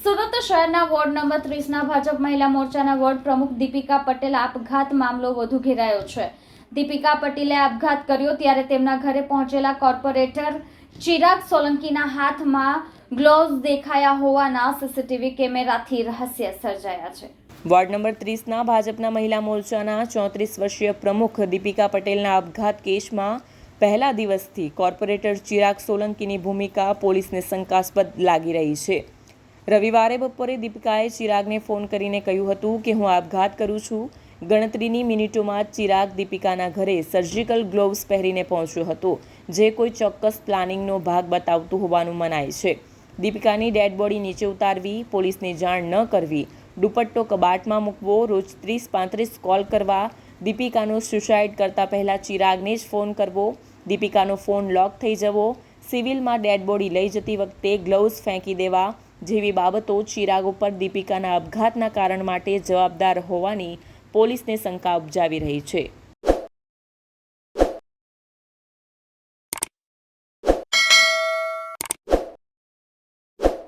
સુરત શહેરના ward number 30ના Bhajap મહિલા મોરચાના વોર્ડ પ્રમુખ દીપિકા પટેલ આપઘાત મામલો વધુ ઘેરાયો છે. દીપિકા પટેલે આપઘાત કર્યો ત્યારે તેમના ઘરે પહોંચેલા કોર્પોરેટર ચિરાગ સોલંકીના હાથમાં ગ્લોવ્સ દેખાયા હોવાના સીસીટીવી કેમેરાથી રહસ્ય સર્જાયા છે. વોર્ડ નંબર 30ના ભાજપના મહિલા મોરચાના 34 વર્ષીય પ્રમુખ દીપિકા પટેલના આપઘાત કેસમાં પહેલા દિવસથી કોર્પોરેટર ચિરાગ સોલંકીની ભૂમિકા પોલીસને શંકાસ્પદ લાગી રહી છે. રવિવારે બપોરે દીપિકાએ ચિરાગને ફોન કરીને કહ્યું હતું કે હું આપઘાત કરું છું. ગણતરીની મિનિટોમાં ચિરાગ દીપિકાના ઘરે સર્જિકલ ગ્લોવ્સ પહેરીને પહોંચ્યો હતો, જે કોઈ ચોક્કસ પ્લાનિંગનો ભાગ બતાવતું હોવાનું મનાય છે. દીપિકાની ડેડ બોડી નીચે ઉતારવી, પોલીસને જાણ ન કરવી, દુપટ્ટો કબાટમાં મૂકવો, રોજ 30-35 કોલ કરવા, દીપિકાનો સુસાઇડ કરતા પહેલા ચિરાગને જ ફોન કરવો, દીપિકાનો ફોન લોક થઈ જવો, સિવિલમાં ડેડ બોડી લઈ જતી વખતે ગ્લોવ્સ ફેંકી દેવા જેવી બાબતો ચિરાગ ઉપર દીપિકાના આપઘાતના કારણ માટે જવાબદાર હોવાની પોલીસને શંકા ઉપજાવી રહી છે.